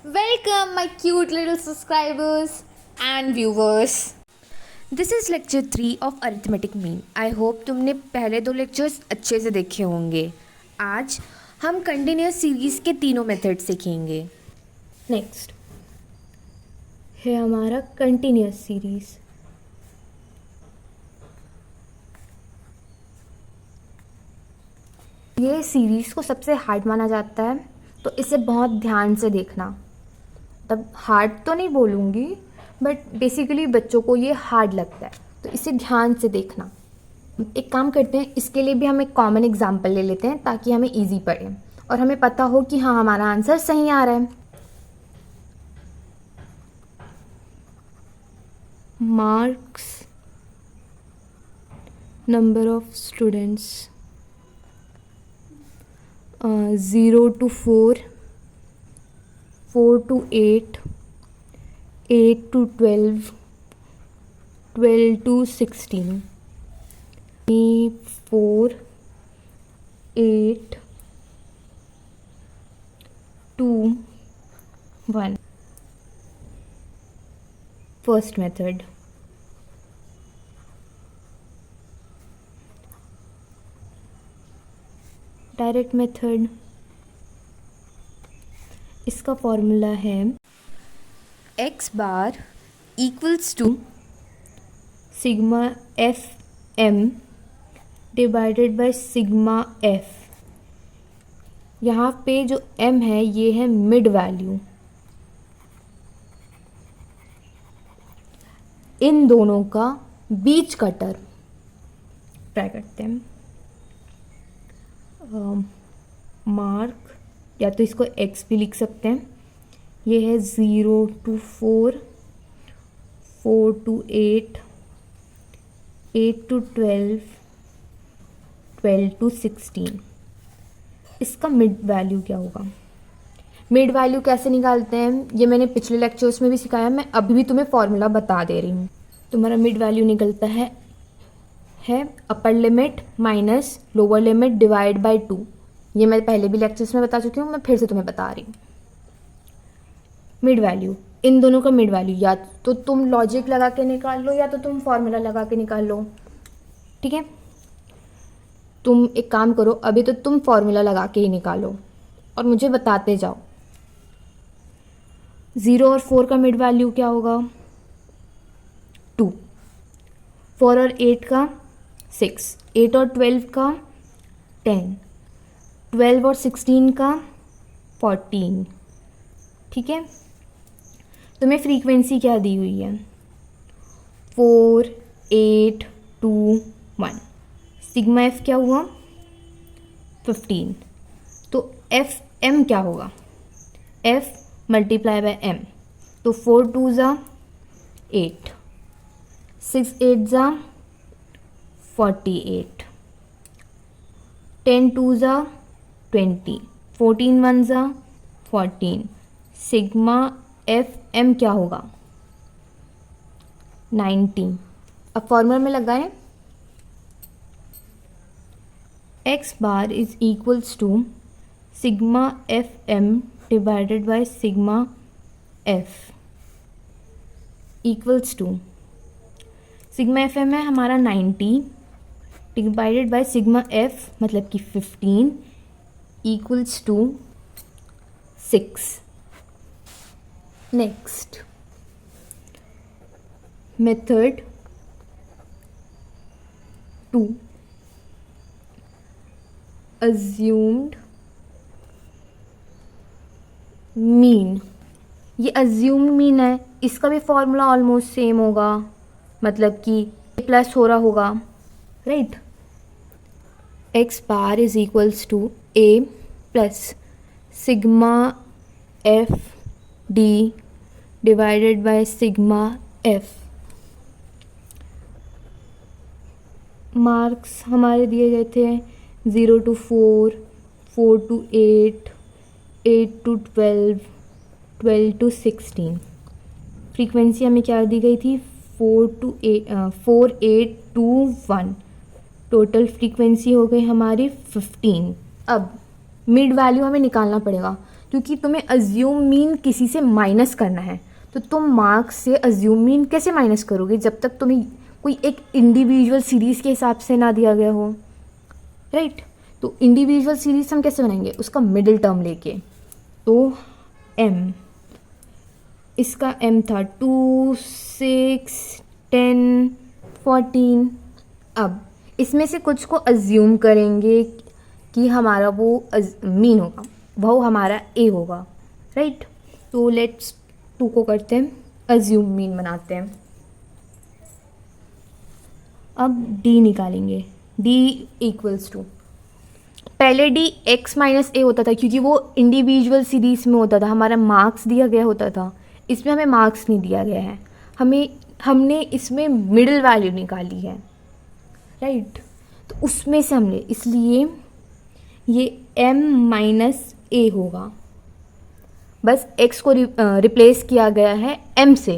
Welcome, my cute little subscribers and viewers. This is lecture 3 of arithmetic mean. I hope तुमने पहले 2 lectures अच्छे से देखे होंगे. आज हम कंटिन्यूस सीरीज़ के तीनों मेथड सीखेंगे. नेक्स्ट है हमारा कंटिन्यूस सीरीज़. ये सीरीज़ को सबसे हार्ड माना जाता है, तो इसे बहुत ध्यान से देखना. तब हार्ड तो नहीं बोलूँगी, बट बेसिकली बच्चों को ये हार्ड लगता है, तो इसे ध्यान से देखना. एक काम करते हैं, इसके लिए भी हम एक कॉमन एग्जाम्पल ले लेते हैं ताकि हमें इजी पड़े और हमें पता हो कि हाँ हमारा आंसर सही आ रहा है. Marks, number of students 0 to 4, 4 to 8, 8 to 12, 12 to 16, 4, 8, 2, 1. First method. Direct method. इसका फॉर्मूला है x bar equals to sigma F M divided by sigma F. यहाँ पे जो m है ये है मिड वैल्यू. इन दोनों का बीच का टर्म. ट्राई करते हैं. मार्क, या तो इसको x भी लिख सकते हैं. ये है 0 to 4, 4 to 8, 8 to 12, 12 to 16. इसका मिड वैल्यू क्या होगा? मिड वैल्यू कैसे निकालते हैं ये मैंने पिछले लेक्चर्स में भी सिखाया. मैं अभी भी तुम्हें फॉर्मूला बता दे रही हूँ. तुम्हारा मिड वैल्यू निकलता है upper limit minus lower limit divide by 2. ये मैं पहले भी लेक्चर्स में बता चुकी हूँ, मैं फिर से तुम्हें बता रही हूँ. मिड वैल्यू, इन दोनों का मिड वैल्यू या तो तुम लॉजिक लगा के निकाल लो या तो तुम फॉर्मूला लगा के निकाल लो. ठीक है, तुम एक काम करो, अभी तो तुम फॉर्मूला लगा के ही निकालो और मुझे बताते जाओ. 0 और 4 का मिड वैल्यू क्या होगा? 2. 4 और 8 का 6. 8 और 12 का 10. 12 और 16 का 14. ठीक है, तुम्हें फ्रीक्वेंसी क्या दी हुई है? 4, 8, 2, 1. सिग्मा एफ क्या हुआ? 15. तो एफ एम क्या होगा? F multiply by M. तो 4 2 ज़ा 8, 6 8 ज़ा 48, 10 2 ज़ा 20, 14 1 ज़ा 14. सिग्मा एफ एम क्या होगा? 90. अब फॉर्मूला में लगाएं. x bar is equals to sigma F M divided by sigma F equals to sigma F M है हमारा 90 डिवाइडेड बाय सिग्मा एफ मतलब कि 15 equals to 6. Next method 2, assumed mean. ये अज्यूम्ड मीन है, इसका भी फॉर्मूला ऑलमोस्ट सेम होगा, मतलब कि प्लस हो रहा होगा, right. X bar is equals to A plus sigma F D divided by sigma F. Marks हमारे दिए गए थे 0 to 4, 4 to 8, 8 to 12, 12 to 16. Frequency हमें क्या दी गई थी? 4 8 2 1. टोटल फ्रीक्वेंसी हो गई हमारी 15. अब मिड वैल्यू हमें निकालना पड़ेगा क्योंकि तुम्हें अज्यूम मीन किसी से माइनस करना है, तो तुम मार्क्स से अज्यूम मीन कैसे माइनस करोगे जब तक तुम्हें कोई एक इंडिविजुअल सीरीज़ के हिसाब से ना दिया गया हो, राइट। तो इंडिविजुअल सीरीज हम कैसे बनाएंगे, उसका मिडिल टर्म लेके। तो m, इसका m था 2, 6, 10, 14। अब इसमें से कुछ को अज्यूम करेंगे कि हमारा वो मीन होगा, वो हमारा a होगा, राइट। तो लेट्स 2 को करते हैं अज्यूम मीन बनाते हैं। अब d निकालेंगे, d इक्वल्स टू, पहले d x माइनस ए होता था क्योंकि वो इंडिविजुअल सीरीज में होता था, हमारा मार्क्स दिया गया होता था। इसमें हमें मार्क्स नहीं दिया गया है, हमने इसमें मिडिल वैल्यू निकाली है, राइट। तो उसमें से हमने, इसलिए ये m माइनस ए होगा, बस x को रिप्लेस किया गया है m से,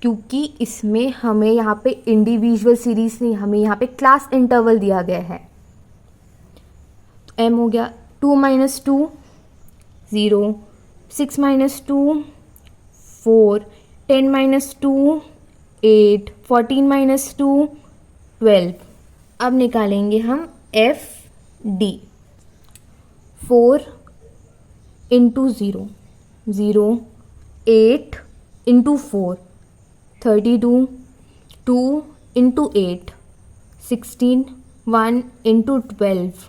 क्योंकि इसमें हमें यहाँ पे इंडिविजुअल सीरीज नहीं, हमें यहाँ पे क्लास इंटरवल दिया गया है। तो m हो गया 2 माइनस 2 0, 6 माइनस 2 4, 10 माइनस 2 8, 14 माइनस 2 12। अब निकालेंगे हम F D, 4 into 0 0, 8 into 4 32, 2 into 8 16, 1 into 12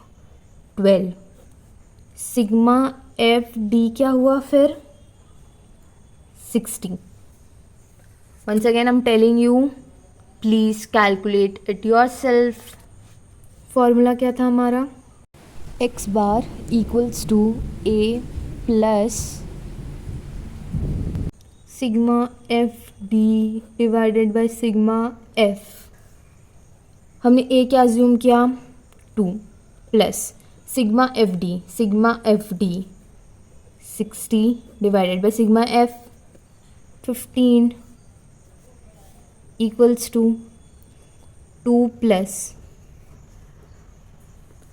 12। Sigma F D क्या हुआ फिर 60। Once again I'm telling you, please calculate it yourself। Formula क्या था हमारा, x bar equals to a plus sigma F D divided by sigma F. हमने a क्या assume किया 2 plus sigma F D 60 divided by sigma F 15 equals to 2 plus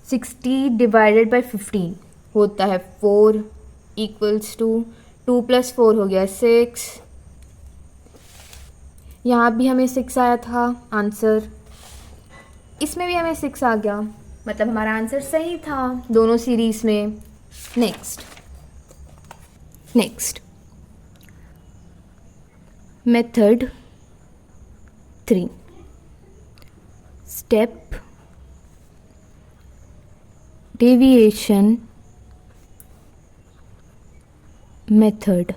60 divided by 15 होता है 4 equals to 2 plus 4 हो गया 6। यहाँ भी हमें 6 आया था आंसर, इसमें भी हमें 6 आ गया, मतलब हमारा आंसर सही था दोनों सीरीज में। Next method 3, step deviation method.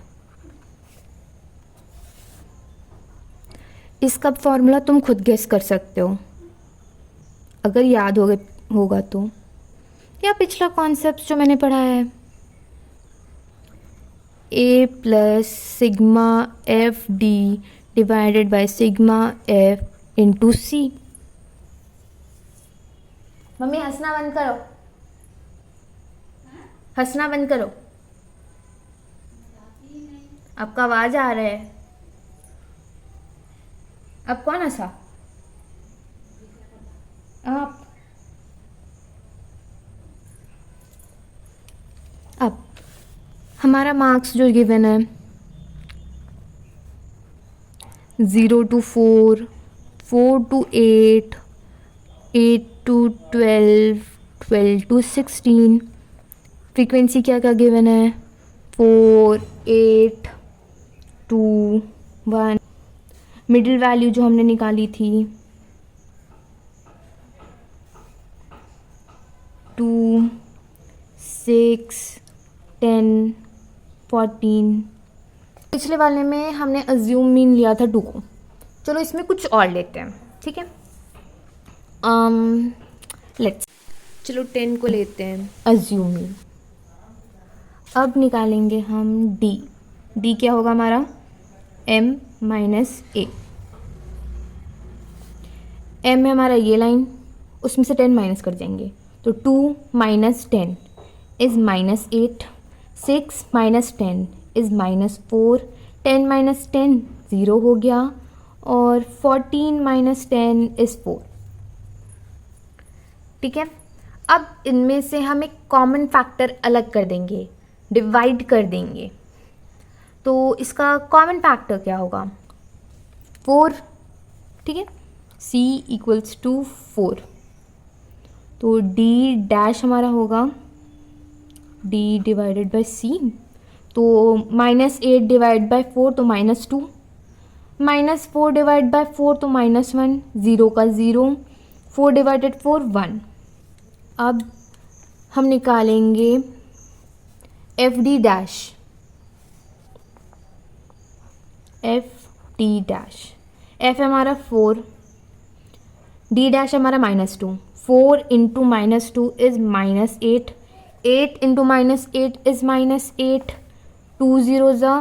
इसका फॉर्मूला तुम खुद गेस कर सकते हो अगर याद होगा तो, या पिछला कॉन्सेप्ट जो मैंने पढ़ा है, a plus sigma F D divided by sigma F into C. Mummy हंसना बंद करो, हंसना बंद करो, आपका आवाज आ रहा है। अब कौन हंसा, आप। अब हमारा मार्क्स जो गिवन है 0 to 4, 4 to 8, 8 to 12, 12 to 16। Frequency क्या क्या गिवन है 4, 8, 2, 1। मिडिल वैल्यू जो हमने निकाली थी 2, 6, 10, 14। पिछले वाले में हमने अज्यूम मीन लिया था 2 को, चलो इसमें कुछ और लेते हैं, ठीक है। चलो 10 को लेते हैं अज्यूम मीन। अब निकालेंगे हम डी क्या होगा हमारा m माइनस ए। m है हमारा ये लाइन, उसमें से 10 माइनस कर देंगे तो 2 minus 10 is minus 8, 6 minus 10 is minus 4, 10 minus 10 0 हो गया, और 14 माइनस 10 इज़ 4। ठीक है, अब इनमें से हम एक कॉमन फैक्टर अलग कर देंगे डिवाइड कर देंगे तो इसका कॉमन फैक्टर क्या होगा? 4, ठीक है। c इक्वल्स टू 4, तो d डैश हमारा होगा d डिवाइडेड बाई c, तो -8 डिवाइड बाई 4 तो -2, -4 डिवाइड बाई 4 तो -1, 0 का 0, 4 डिवाइडेड 4 1। अब हम निकालेंगे F D dash, F D dash, F हमारा 4, डी डैश हमारा -2, 4 इंटू -2 इज़ -8, 8 इंटू -8 इज़ -8, 2 0 ज़ा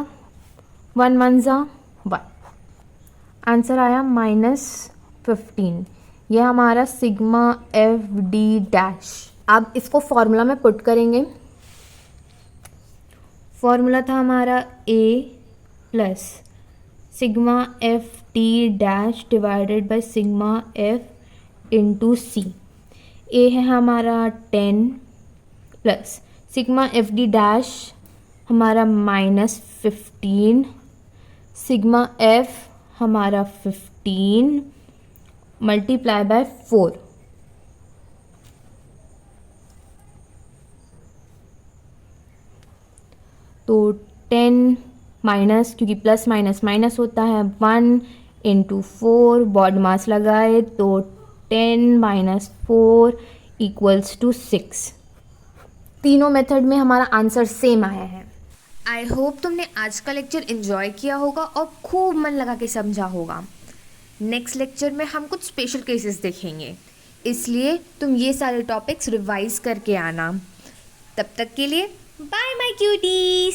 1 1 ज़ा 1, आंसर आया -15। यह हमारा सिग्मा एफ डी डैश। अब इसको फॉर्मूला में पुट करेंगे। फॉर्मूला था हमारा a plus sigma F D dash divided by sigma F into C. a है हमारा 10 plus sigma F D dash हमारा -15, सिग्मा एफ हमारा 15 मल्टीप्लाई बाय 4, तो 10 माइनस, क्योंकि प्लस माइनस माइनस होता है, 1 इंटू 4, बॉड मास लगाए तो 10 माइनस 4 इक्वल्स टू 6। तीनों मेथड में हमारा आंसर सेम आया है। आई होप तुमने आज का लेक्चर एंजॉय किया होगा और खूब मन लगा के समझा होगा। नेक्स्ट लेक्चर में हम कुछ स्पेशल केसेस देखेंगे, इसलिए तुम ये सारे टॉपिक्स रिवाइज करके आना। तब तक के लिए बाय माय क्यूटीज।